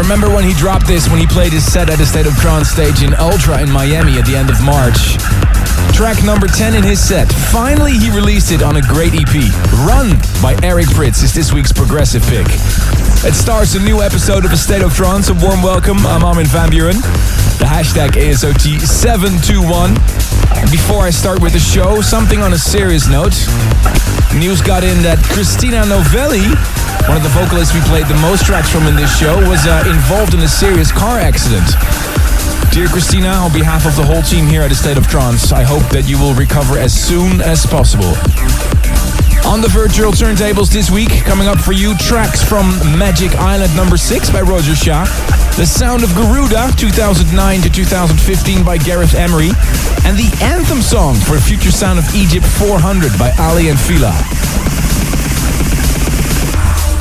remember when he dropped this, when he played his set at the State of Trance stage in Ultra in Miami at the end of March. Track number 10 in his set. Finally, he released it on a great EP. Run by Eric Prydz is this week's progressive pick. It starts a new episode of A State of Trance. A warm welcome. I'm Armin van Buuren. The hashtag ASOT721. And before I start with the show, something on a serious note. News got in that Christina Novelli, one of the vocalists we played the most tracks from in this show, was involved in a serious car accident. Dear Christina, on behalf of the whole team here at A State of Trance, I hope that you will recover as soon as possible. On the virtual turntables this week, coming up for you, tracks from Magic Island number 6 by Roger Shah, The Sound of Garuda 2009 to 2015 by Gareth Emery, and the anthem song for Future Sound of Egypt 400 by Ali and Fila.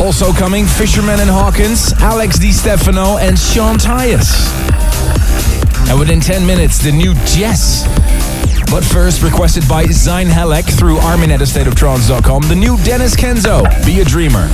Also coming, Fisherman and Hawkins, Alex Di Stefano and Sean Tyas. And within 10 minutes, the new Jess. But first, requested by Zain Halek through armin@astateoftrance.com, the new Dennis Kenzo, Be a Dreamer.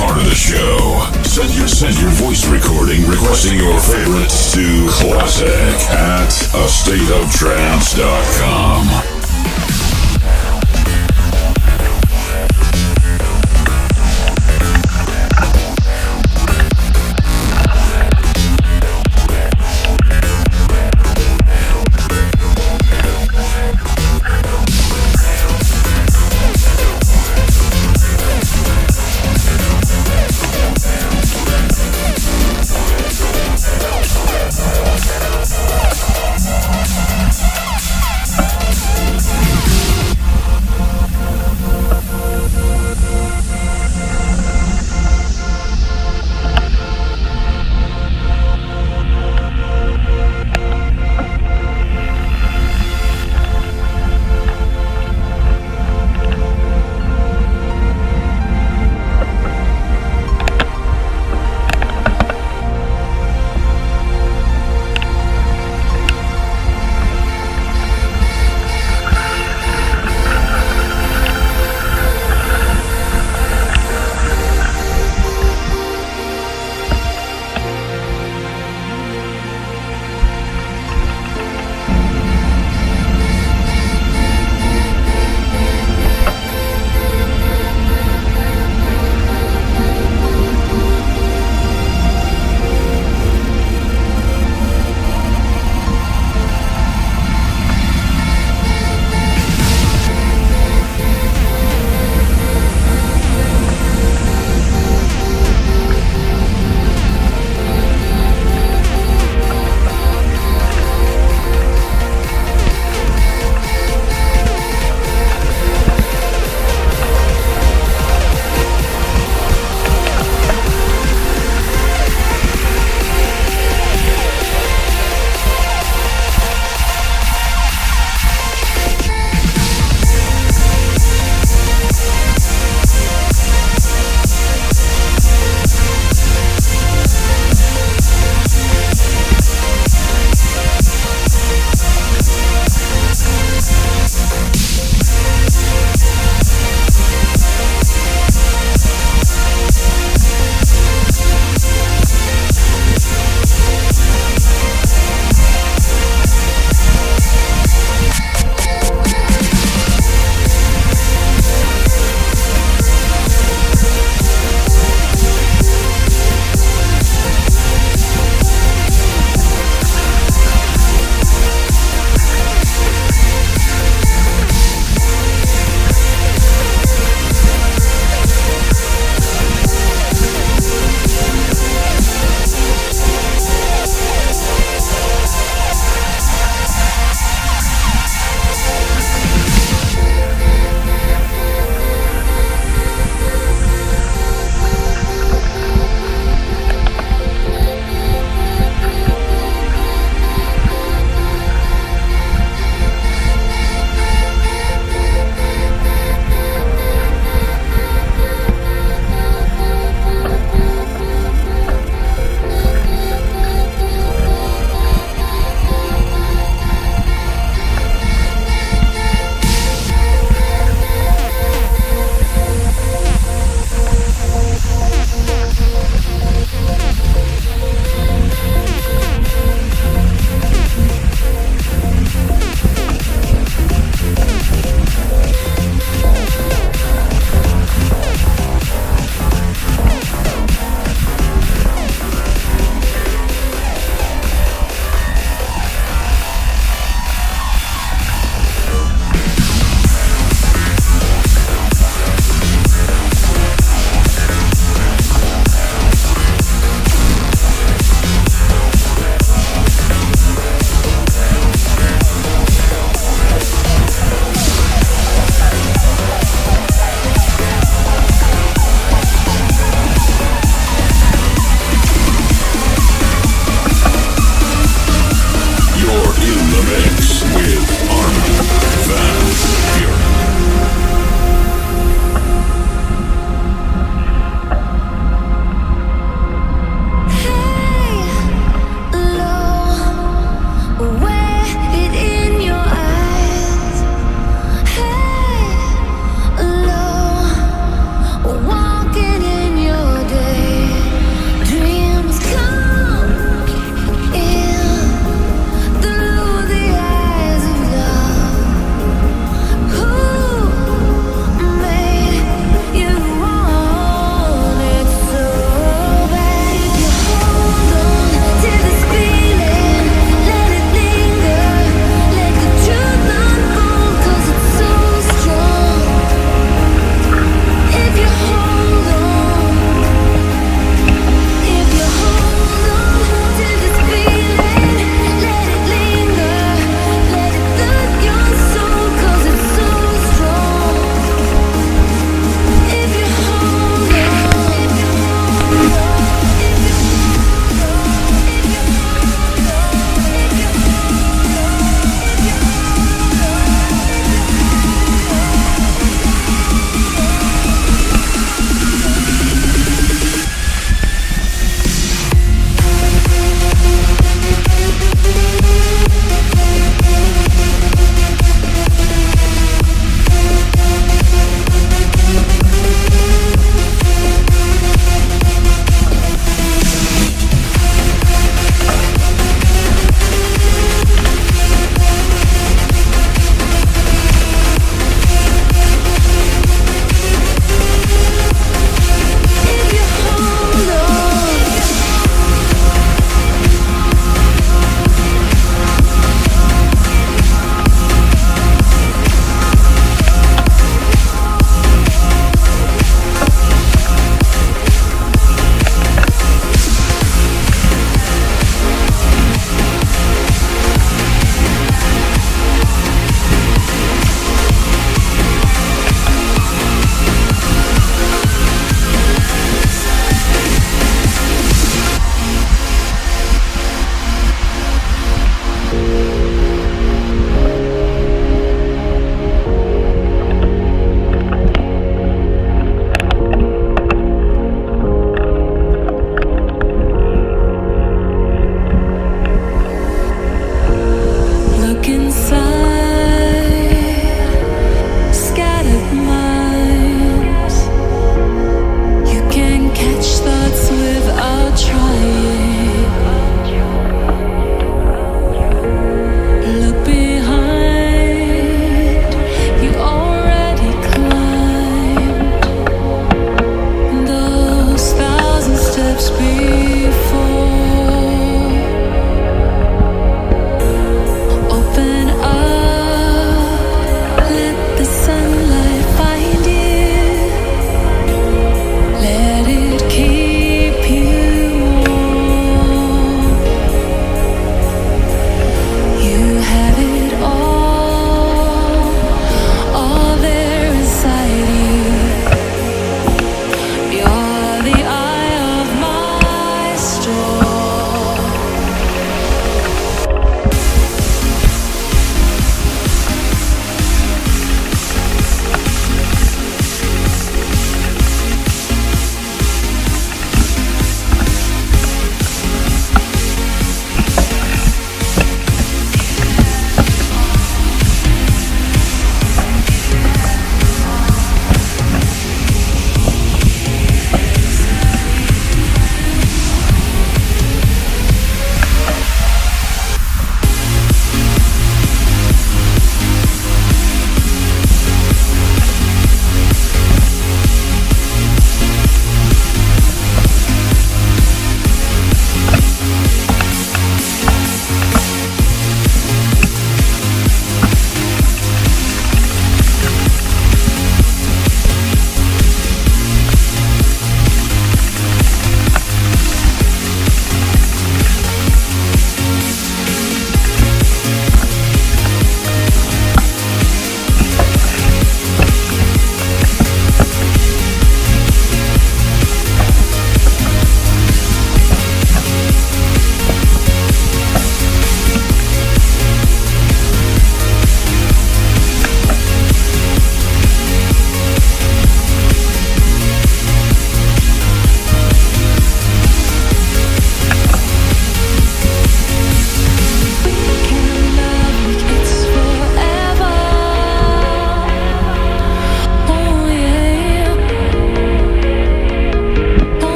part of the show. Send your voice recording requesting your favorites to classic@astateoftrance.com.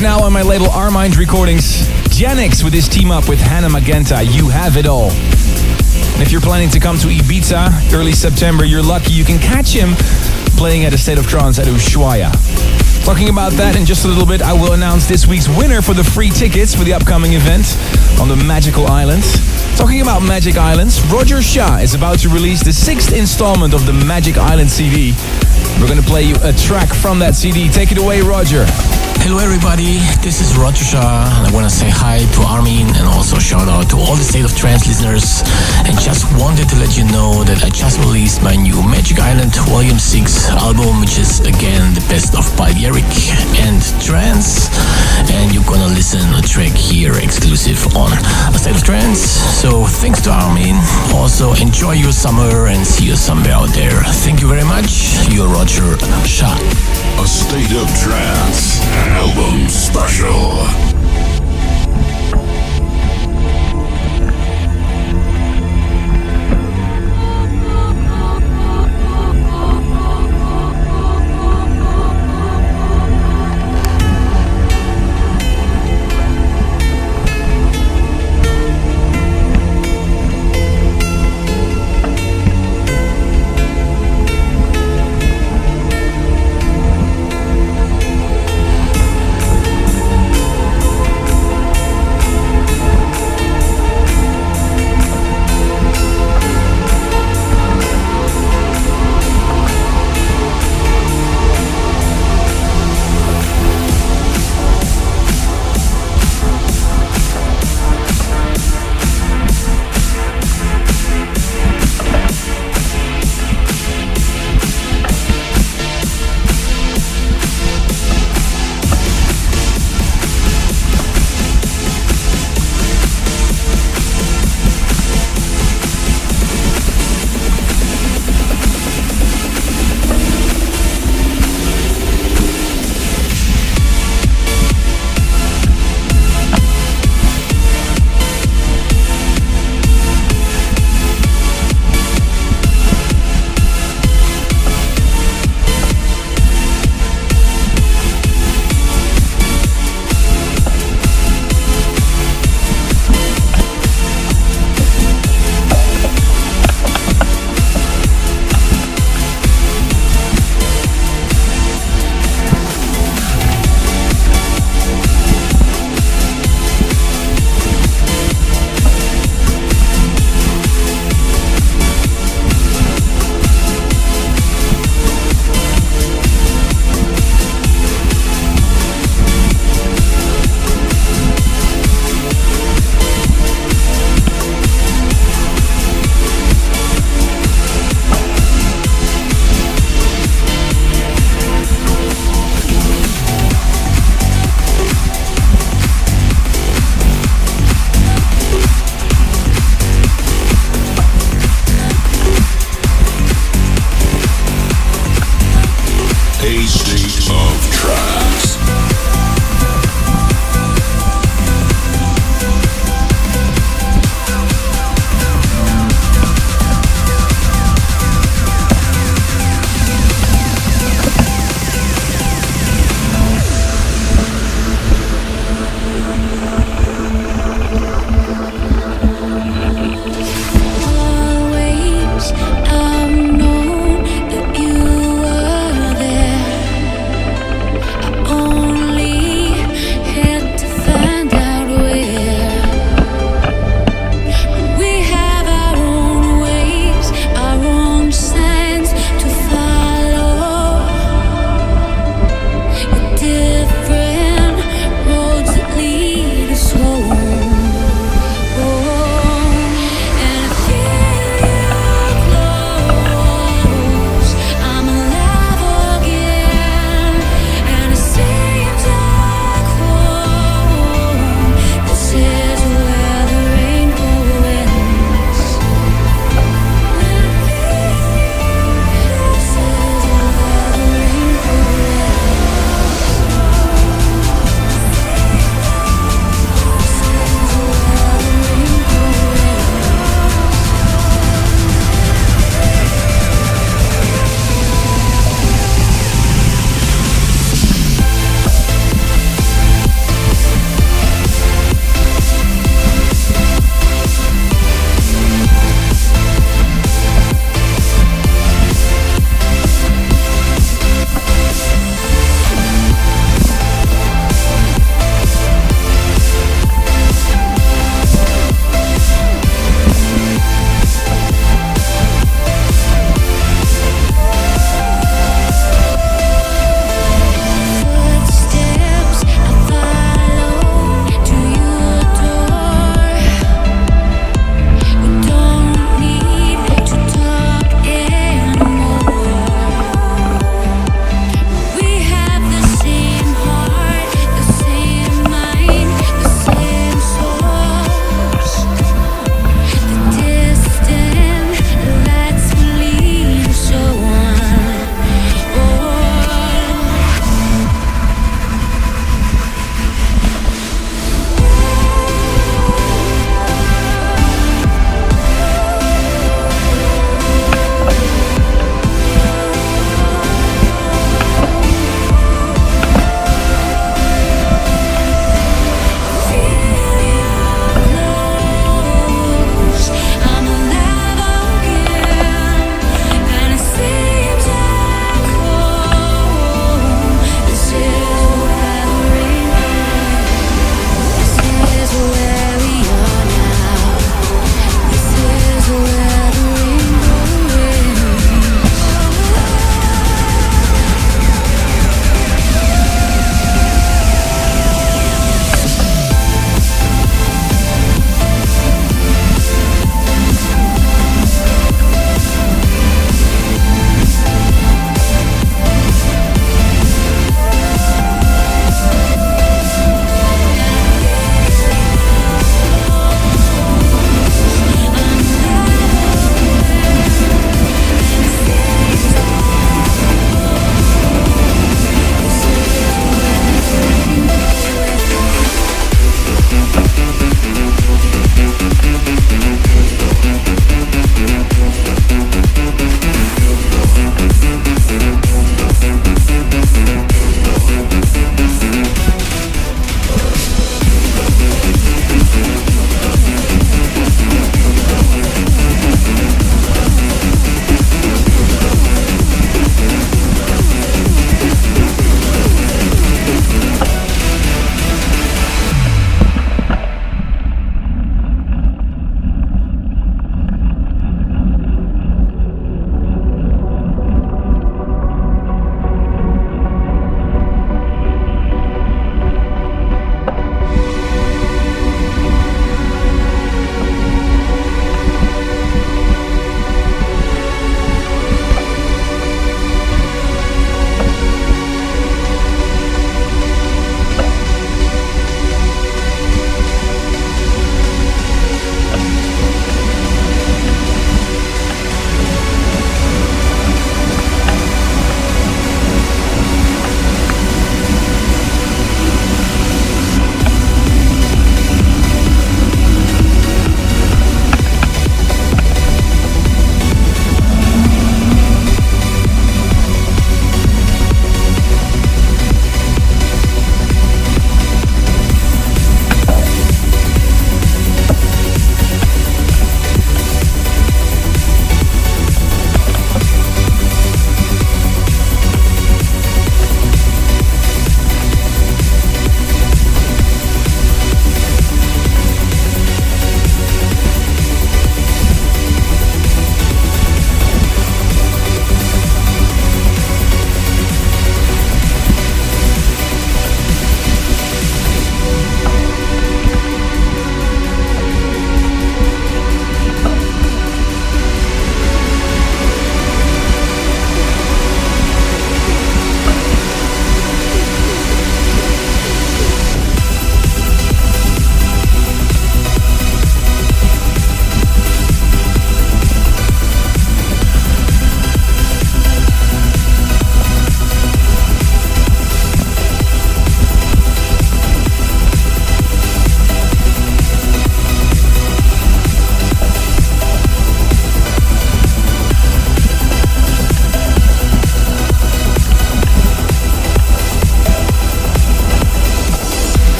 Out now on my label Armind Recordings, Janix with his team up with Hannah Magenta, You Have It All. And if you're planning to come to Ibiza early September, you're lucky you can catch him playing at a State of Trance at Ushuaia. Talking about that in just a little bit, I will announce this week's winner for the free tickets for the upcoming event on the Magical Islands. Talking about Magic Islands, Roger Shah is about to release the 6th installment of the Magic Island CD. We're going to play you a track from that CD. Take it away, Roger. Hello everybody, this is Roger Shah, and I want to say hi to Armin and also shout out to all the State of Trance listeners, and just wanted to let you know that I just released my new Magic Island Volume 6 album, which is again the best of Balearic and Trance, and you're gonna listen a track here exclusive on a State of Trance. So thanks to Armin, also enjoy your summer and see you somewhere out there. Thank you very much, you're Roger Shah. A State of Trance album special.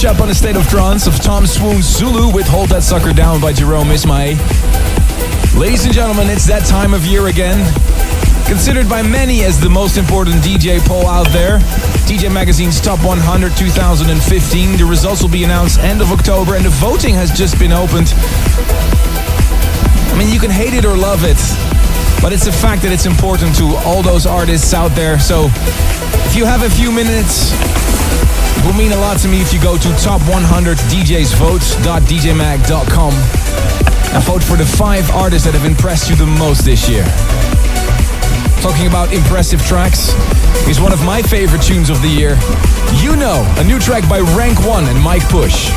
mashup on A State of Trance of Tom Swoon's Zulu with Hold That Sucker Down by Jerome Ismay. Ladies and gentlemen, it's that time of year again. Considered by many as the most important DJ poll out there, DJ Magazine's Top 100 2015. The results will be announced end of October and the voting has just been opened. I mean, you can hate it or love it, but it's a fact that it's important to all those artists out there. So if you have a few minutes, it will mean a lot to me if you go to top100djsvote.djmag.com and vote for the 5 artists that have impressed you the most this year. Talking about impressive tracks, here's one of my favorite tunes of the year. You Know, a new track by Rank 1 and Mike Push.